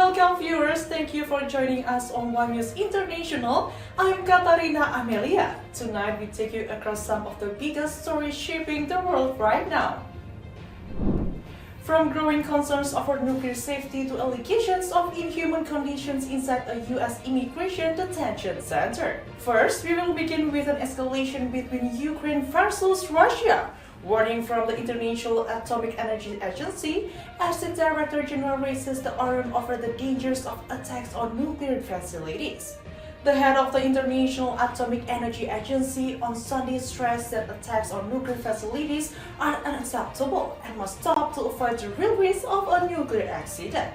Welcome viewers, thank you for joining us on OneNews International. I'm Katarina Amelia. Tonight we take you across some of the biggest stories shaping the world right now. From growing concerns over nuclear safety to allegations of inhuman conditions inside a U.S. immigration detention center. First, we will begin with an escalation between Ukraine versus Russia. Warning from the International Atomic Energy Agency as the Director General raises the alarm over the dangers of attacks on nuclear facilities. The head of the International Atomic Energy Agency on Sunday stressed that attacks on nuclear facilities are unacceptable and must stop to avoid the real risk of a nuclear accident.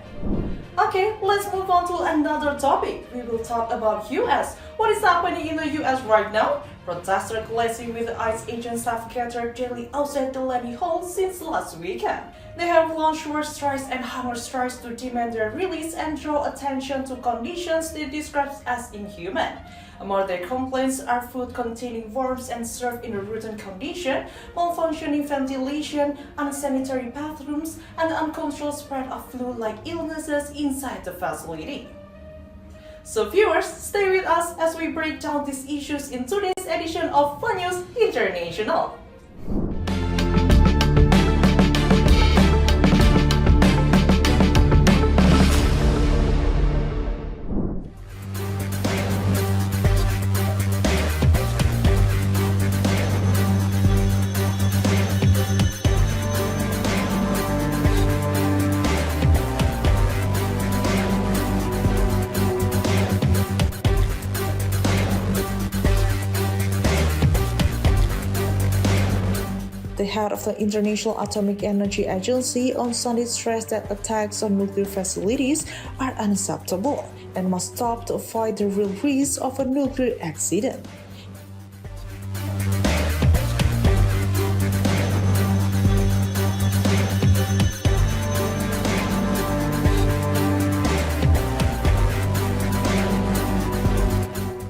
Okay, let's move on to another topic. We will talk about US. What is happening in the US right now? Protesters colliding with the ICE agents have gathered daily outside Delaney Hall since last weekend. They have launched war strikes and hunger strikes to demand their release and draw attention to conditions they describe as inhuman. Among their complaints are food containing worms and served in a rotten condition, malfunctioning ventilation, unsanitary bathrooms, and the uncontrolled spread of flu-like illnesses inside the facility. So viewers, stay with us as we break down these issues in today's edition of OneNews International. The head of the International Atomic Energy Agency on Sunday stressed that attacks on nuclear facilities are unacceptable and must stop to avoid the real risk of a nuclear accident.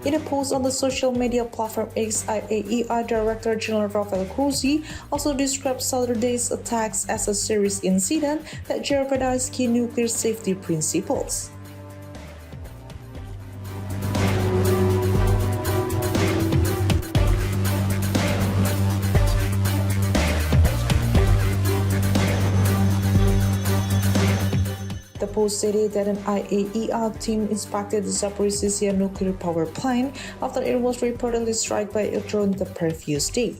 In a post on the social media platform X, IAEA Director General Rafael Grossi also described Saturday's attacks as a serious incident that jeopardized key nuclear safety principles. The post stated that an IAEA team inspected the Zaporizhzhia nuclear power plant after it was reportedly struck by a drone the previous day.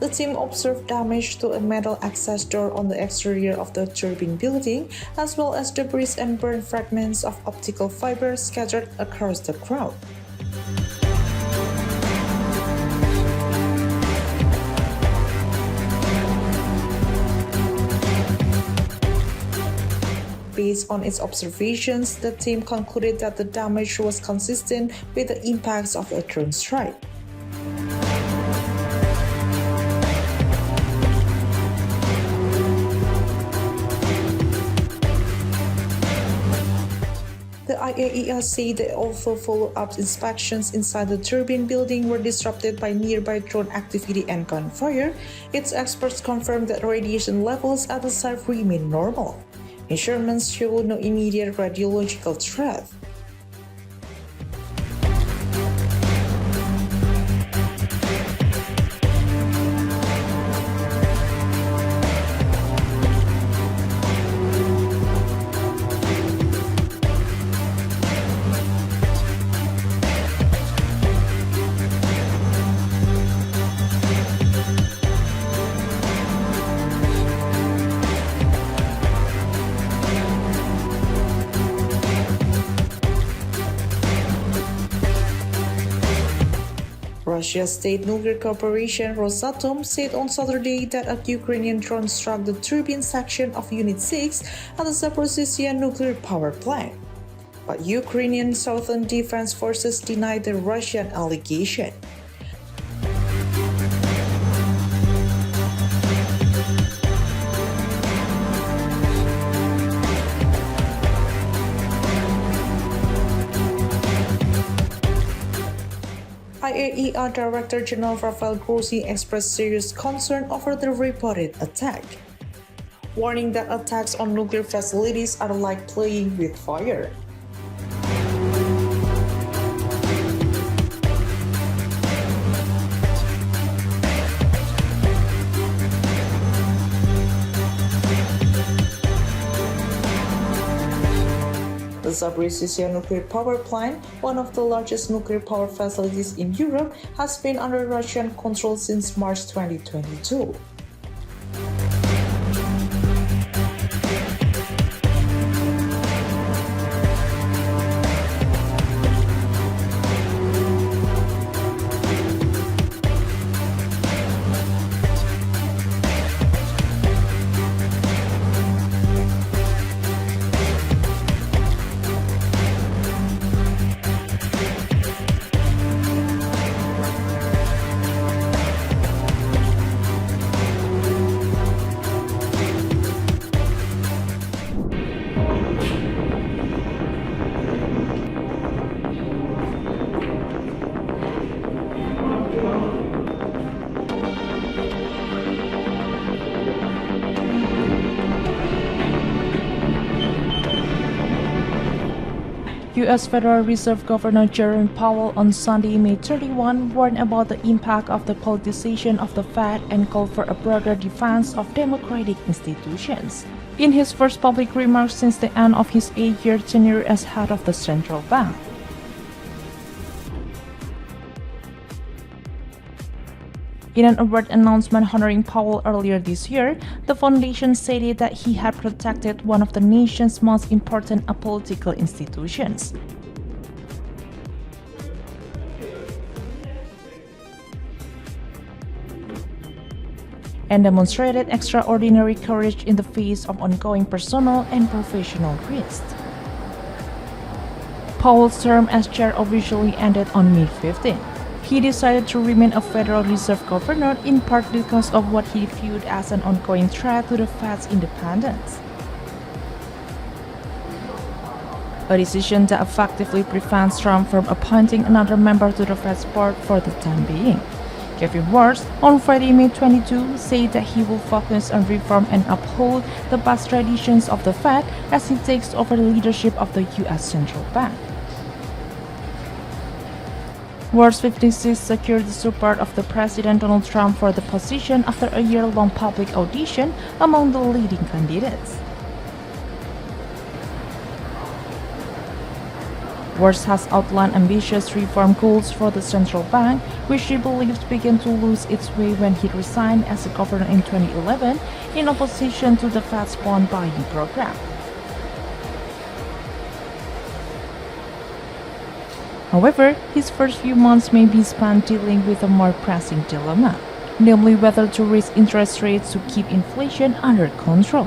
The team observed damage to a metal access door on the exterior of the turbine building, as well as debris and burned fragments of optical fiber scattered across the ground. Based on its observations, the team concluded that the damage was consistent with the impacts of a drone strike. The IAEA said that also follow-up inspections inside the turbine building were disrupted by nearby drone activity and gunfire. Its experts confirmed that radiation levels at the site remain normal. Measurements show no immediate radiological threat. Russia's state nuclear corporation Rosatom said on Saturday that a Ukrainian drone struck the turbine section of Unit 6 at the Zaporizhzhia nuclear power plant. But Ukrainian Southern Defense Forces denied the Russian allegation. IAEA Director General Rafael Grossi expressed serious concern over the reported attack, warning that attacks on nuclear facilities are like playing with fire. The Zaporizhzhia nuclear power plant, one of the largest nuclear power facilities in Europe, has been under Russian control since March 2022. U.S. Federal Reserve Governor Jerome Powell on Sunday, May 31, warned about the impact of the politicization of the Fed and called for a broader defense of democratic institutions. In his first public remarks since the end of his 8-year tenure as head of the central bank, in an award announcement honoring Powell earlier this year, the foundation stated that he had protected one of the nation's most important political institutions. And demonstrated extraordinary courage in the face of ongoing personal and professional risks. Powell's term as chair officially ended on May 15. He decided to remain a Federal Reserve Governor in part because of what he viewed as an ongoing threat to the Fed's independence. A decision that effectively prevents Trump from appointing another member to the Fed's board for the time being. Kevin Warsh, on Friday, May 22, said that he will focus on reform and uphold the past traditions of the Fed as he takes over the leadership of the U.S. Central Bank. Warsh 56 secured the support of the President Donald Trump for the position after a year-long public audition among the leading candidates. Warsh has outlined ambitious reform goals for the central bank, which he believes began to lose its way when he resigned as a governor in 2011 in opposition to the Fed's bond buying program. However, his first few months may be spent dealing with a more pressing dilemma, namely whether to raise interest rates to keep inflation under control.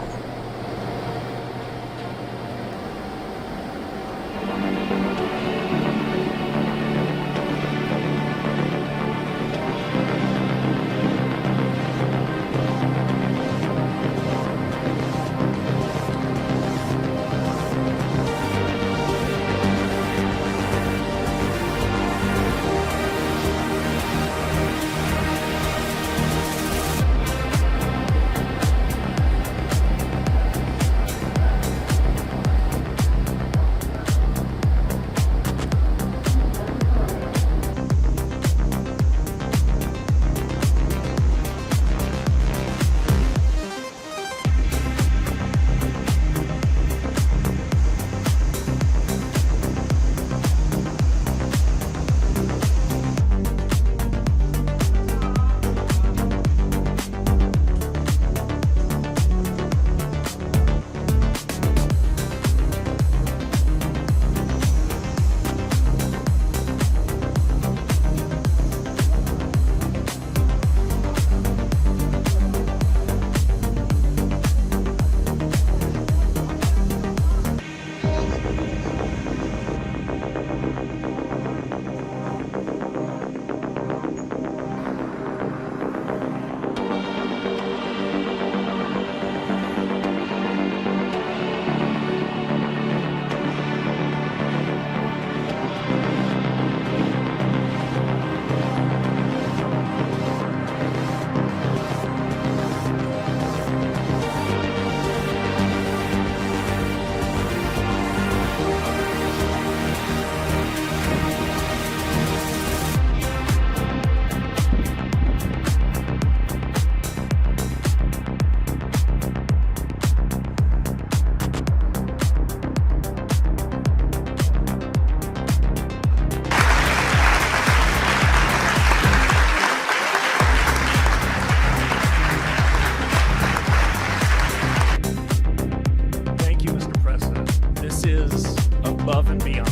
and beyond.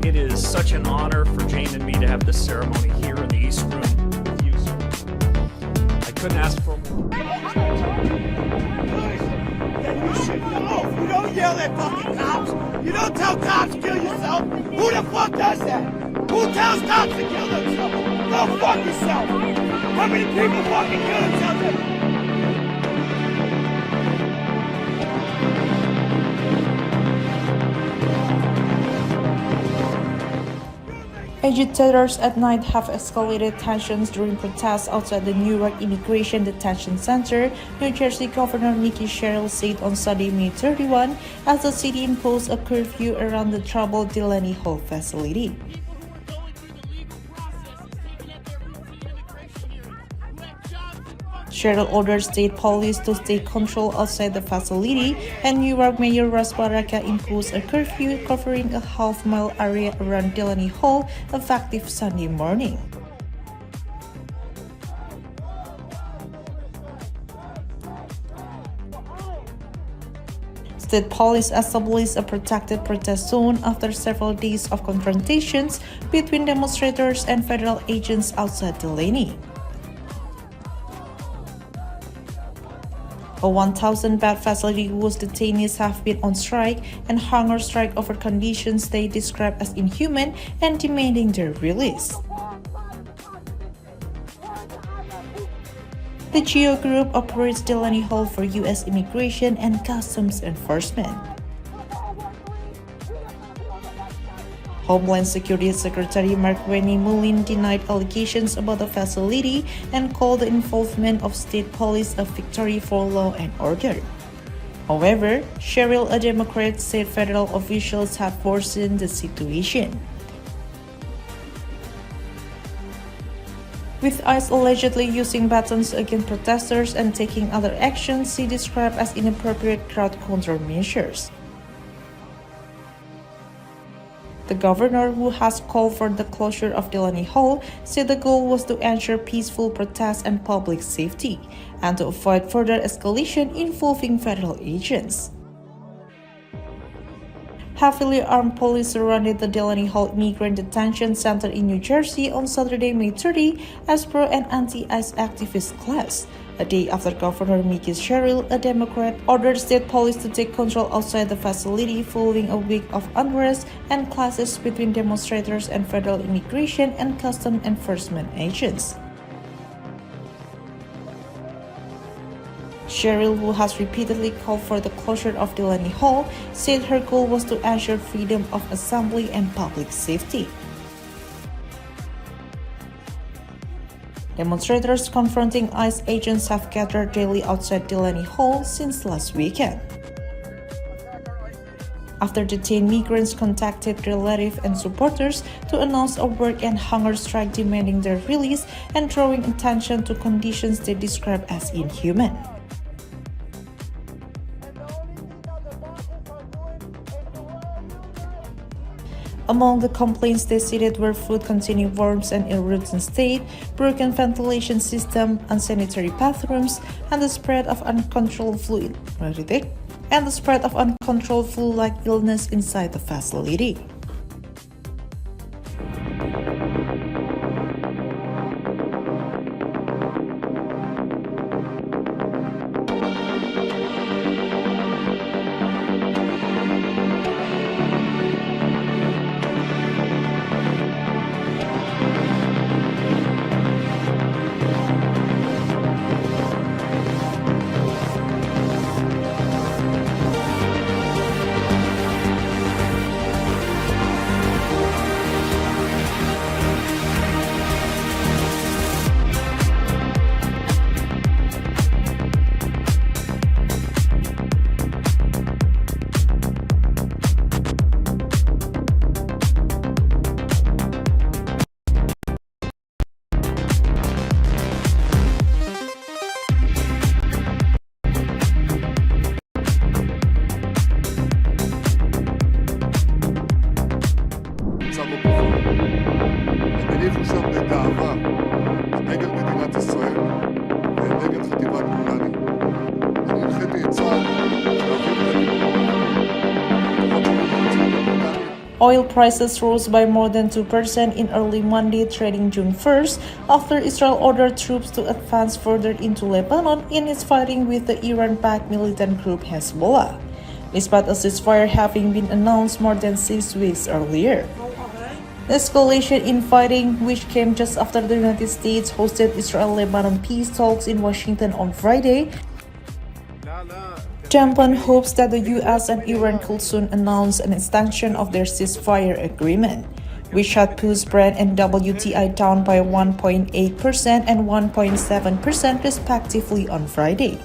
It is such an honor for Jane and me to have this ceremony here in the East Room with you, sir. I couldn't ask for more. You should know. You don't yell at fucking cops. You don't tell cops to kill yourself. Who the fuck does that? Who tells cops to kill themselves? Go fuck yourself. How many people fucking kill themselves? Agitators at night have escalated tensions during protests outside the Newark Immigration Detention Center, New Jersey Governor Mikie Sherrill said on Sunday, May 31, as the city imposed a curfew around the troubled Delaney Hall facility. Sherrill ordered state police to take control outside the facility, and Newark Mayor Ras Baraka imposed a curfew covering a half-mile area around Delaney Hall effective Sunday morning. State police established a protected protest zone after several days of confrontations between demonstrators and federal agents outside Delaney. A 1,000-bed facility whose detainees have been on strike and hunger strike over conditions they describe as inhuman and demanding their release. The GEO Group operates Delaney Hall for U.S. Immigration and Customs Enforcement. Homeland Security Secretary Mark Mullin denied allegations about the facility and called the involvement of state police a victory for law and order. However, Sherrill, a Democrat, said federal officials have worsened the situation. With ICE allegedly using batons against protesters and taking other actions he described as inappropriate crowd control measures. The governor, who has called for the closure of Delaney Hall, said the goal was to ensure peaceful protests and public safety, and to avoid further escalation involving federal agents. Heavily armed police surrounded the Delaney Hall Immigrant Detention Center in New Jersey on Saturday, May 30, as pro and anti-ICE activist class, a day after Governor Mikie Sherrill, a Democrat, ordered state police to take control outside the facility following a week of unrest and clashes between demonstrators and federal immigration and customs enforcement agents. Sherrill, who has repeatedly called for the closure of Delaney Hall, said her goal was to ensure freedom of assembly and public safety. Demonstrators confronting ICE agents have gathered daily outside Delaney Hall since last weekend. After detained migrants contacted relatives and supporters to announce a work and hunger strike demanding their release and drawing attention to conditions they describe as inhuman. Among the complaints they cited were food containing worms and in rotten state, broken ventilation system, unsanitary bathrooms, and the spread of uncontrolled flu-like illness inside the facility. Oil prices rose by more than 2% in early Monday, trading June 1st, after Israel ordered troops to advance further into Lebanon in its fighting with the Iran-backed militant group Hezbollah, despite a ceasefire having been announced more than 6 weeks earlier. The escalation in fighting, which came just after the United States hosted Israel-Lebanon peace talks in Washington on Friday, dampened hopes that the US and Iran could soon announce an extension of their ceasefire agreement, which had pushed Brent and WTI down by 1.8% and 1.7% respectively on Friday.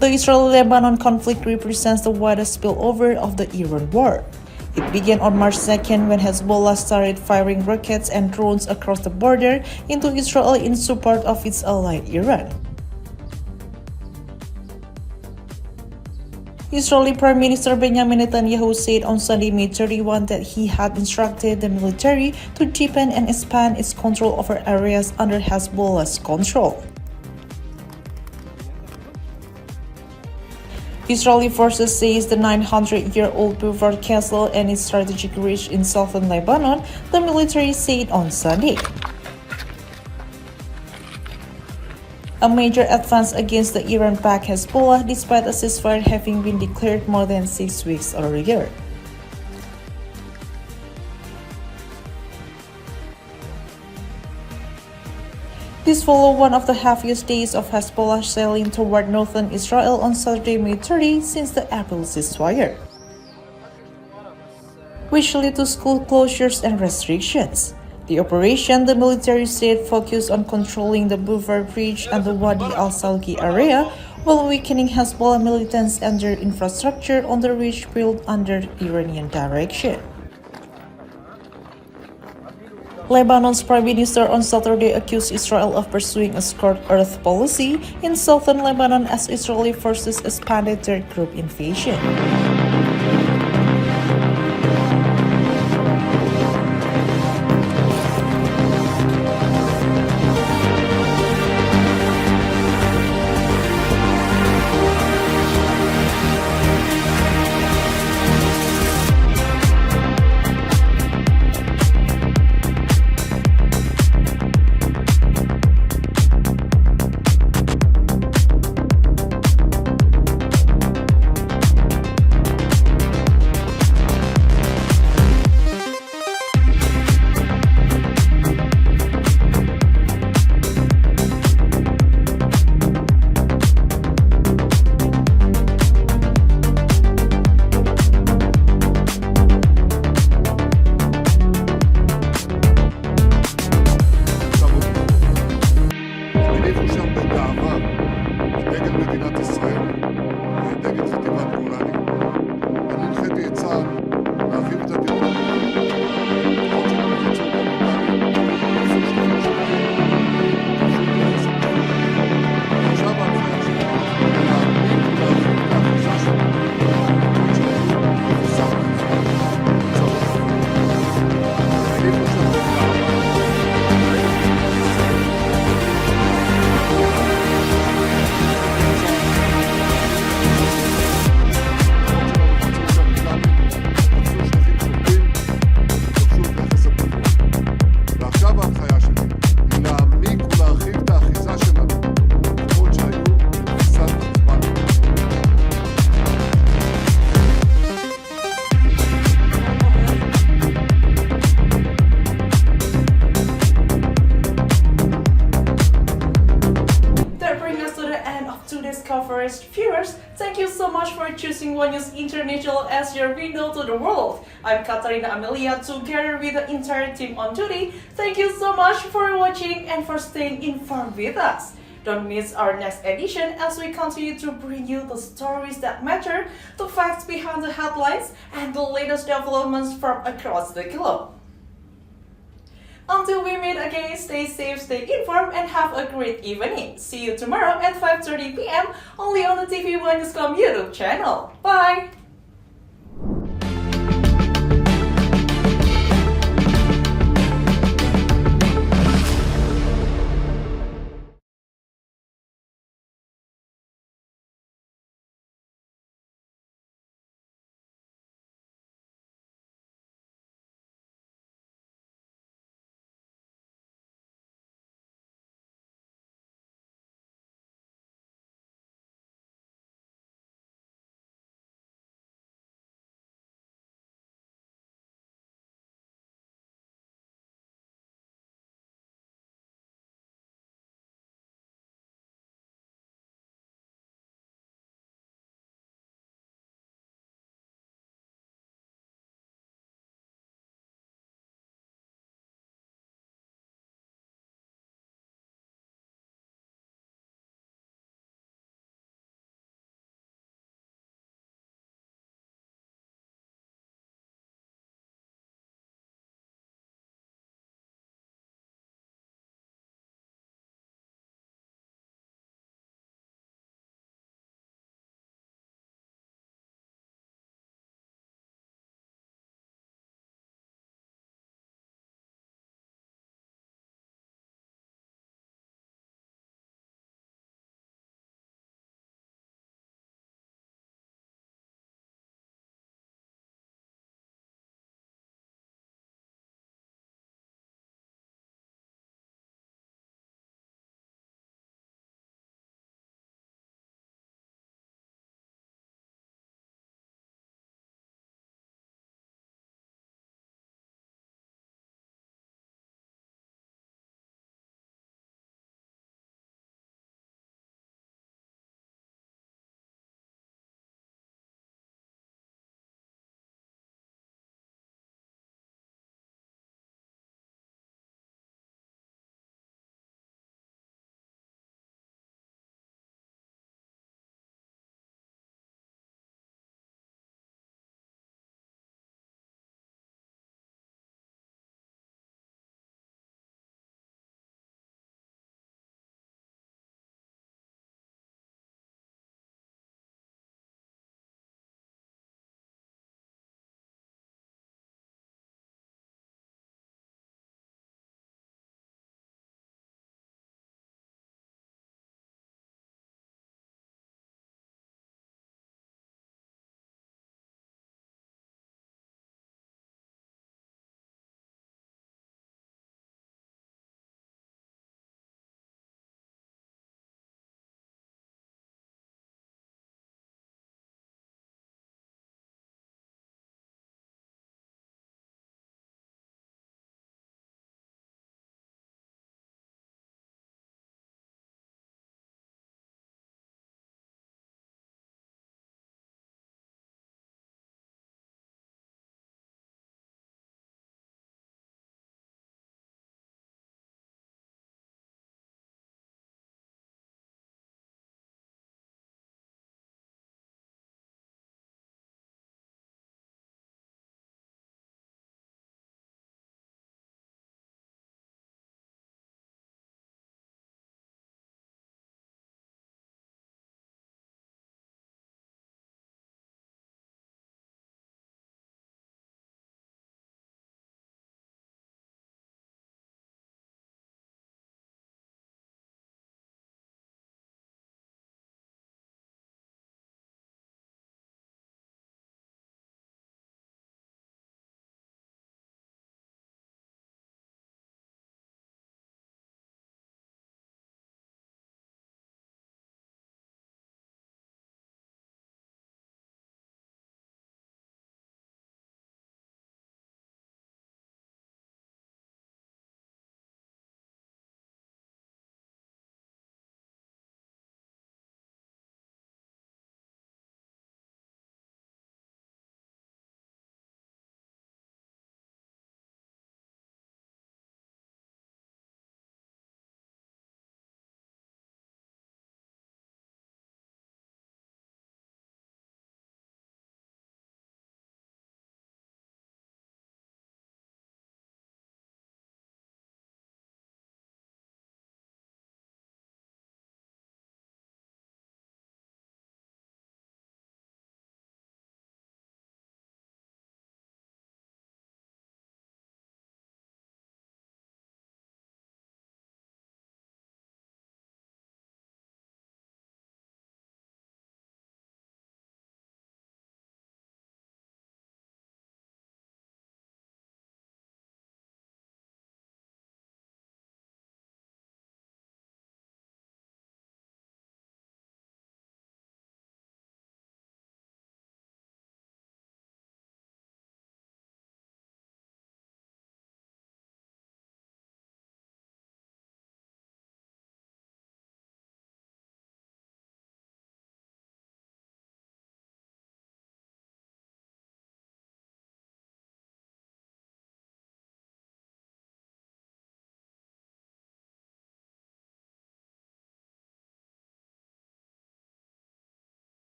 The Israel-Lebanon conflict represents the widest spillover of the Iran war. It began on March 2nd when Hezbollah started firing rockets and drones across the border into Israel in support of its ally Iran. Israeli Prime Minister Benjamin Netanyahu said on Sunday, May 31, that he had instructed the military to deepen and expand its control over areas under Hezbollah's control. Israeli forces says the 900-year-old buffer castle and its strategic reach in southern Lebanon, the military said on Sunday. A major advance against the Iran-backed Hezbollah, despite a ceasefire having been declared more than 6 weeks earlier. This followed one of the heaviest days of Hezbollah shelling toward northern Israel on Saturday, May 30, since the April ceasefire, which led to school closures and restrictions. The operation, the military said, focused on controlling the Bufar Bridge and the Wadi al-Salki area, while weakening Hezbollah militants and their infrastructure on the ridge built under Iranian direction. Lebanon's Prime Minister on Saturday accused Israel of pursuing a scorched earth policy in southern Lebanon as Israeli forces expanded their group invasion. Viewers, thank you so much for choosing OneNews International as your window to the world. I'm Katarina Amelia, together with the entire team on duty. Thank you so much for watching and for staying informed with us. Don't miss our next edition as we continue to bring you the stories that matter, the facts behind the headlines, and the latest developments from across the globe. Until we meet again, stay safe, stay informed, and have a great evening. See you tomorrow at 5:30 p.m. only on the TV OneNews.com YouTube channel. Bye!